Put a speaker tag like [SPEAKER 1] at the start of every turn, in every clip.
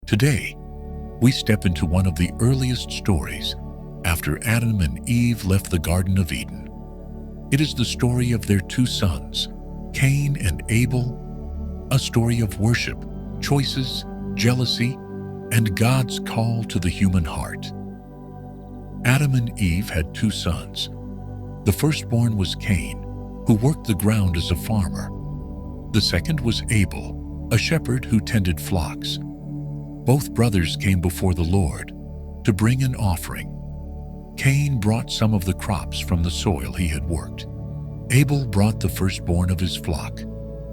[SPEAKER 1] Today, we step into one of the earliest stories after Adam and Eve left the Garden of Eden. It is the story of their two sons, Cain and Abel, a story of worship, choices, jealousy, and God's call to the human heart. Adam and Eve had two sons. The firstborn was Cain, who worked the ground as a farmer. The second was Abel, a shepherd who tended flocks. Both brothers came before the Lord to bring an offering. Cain brought some of the crops from the soil he had worked. Abel brought the firstborn of his flock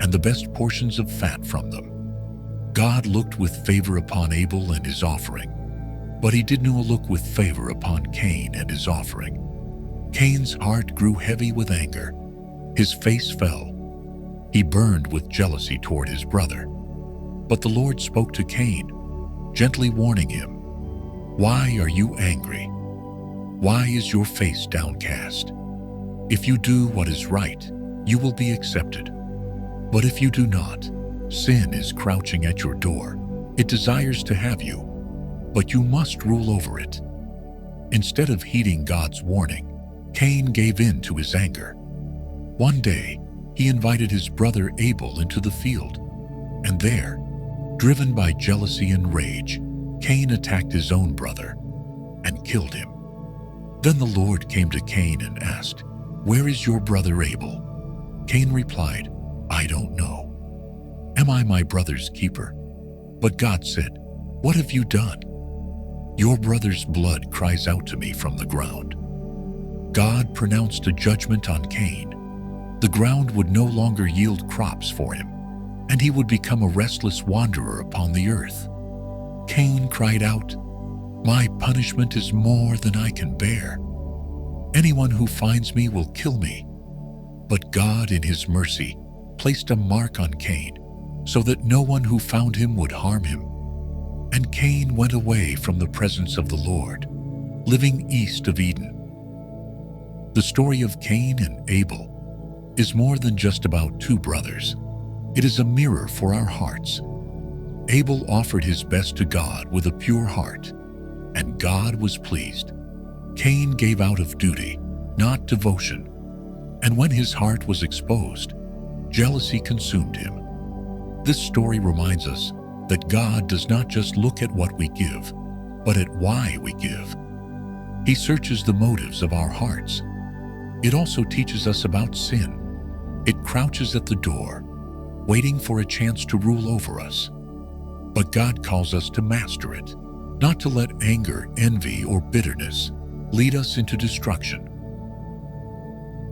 [SPEAKER 1] and the best portions of fat from them. God looked with favor upon Abel and his offering, but he did not look with favor upon Cain and his offering. Cain's heart grew heavy with anger. His face fell. He burned with jealousy toward his brother. But the Lord spoke to Cain, gently warning him, "Why are you angry? Why is your face downcast? If you do what is right, you will be accepted. But if you do not, sin is crouching at your door. It desires to have you, but you must rule over it." Instead of heeding God's warning, Cain gave in to his anger. One day, he invited his brother Abel into the field, and there, driven by jealousy and rage, Cain attacked his own brother and killed him. Then the Lord came to Cain and asked, "Where is your brother Abel?" Cain replied, "I don't know. Am I my brother's keeper?" But God said, "What have you done? Your brother's blood cries out to me from the ground." God pronounced a judgment on Cain. The ground would no longer yield crops for him, and he would become a restless wanderer upon the earth. Cain cried out, "My punishment is more than I can bear. Anyone who finds me will kill me." But God, in his mercy, placed a mark on Cain, so that no one who found him would harm him. And Cain went away from the presence of the Lord, living east of Eden. The story of Cain and Abel is more than just about two brothers. It is a mirror for our hearts. Abel offered his best to God with a pure heart, and God was pleased. Cain gave out of duty, not devotion, and when his heart was exposed, jealousy consumed him. This story reminds us that God does not just look at what we give, but at why we give. He searches the motives of our hearts. It also teaches us about sin. It crouches at the door, waiting for a chance to rule over us. But God calls us to master it, not to let anger, envy, or bitterness lead us into destruction.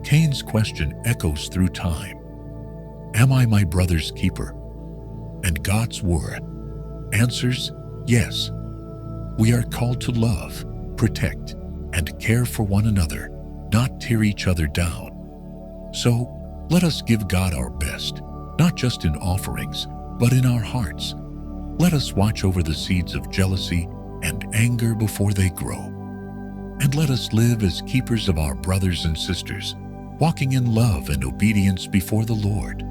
[SPEAKER 1] Cain's question echoes through time. Am I my brother's keeper? And God's word answers, yes. We are called to love, protect, and care for one another, not tear each other down. So, let us give God our best, not just in offerings, but in our hearts. Let us watch over the seeds of jealousy and anger before they grow. And let us live as keepers of our brothers and sisters, walking in love and obedience before the Lord.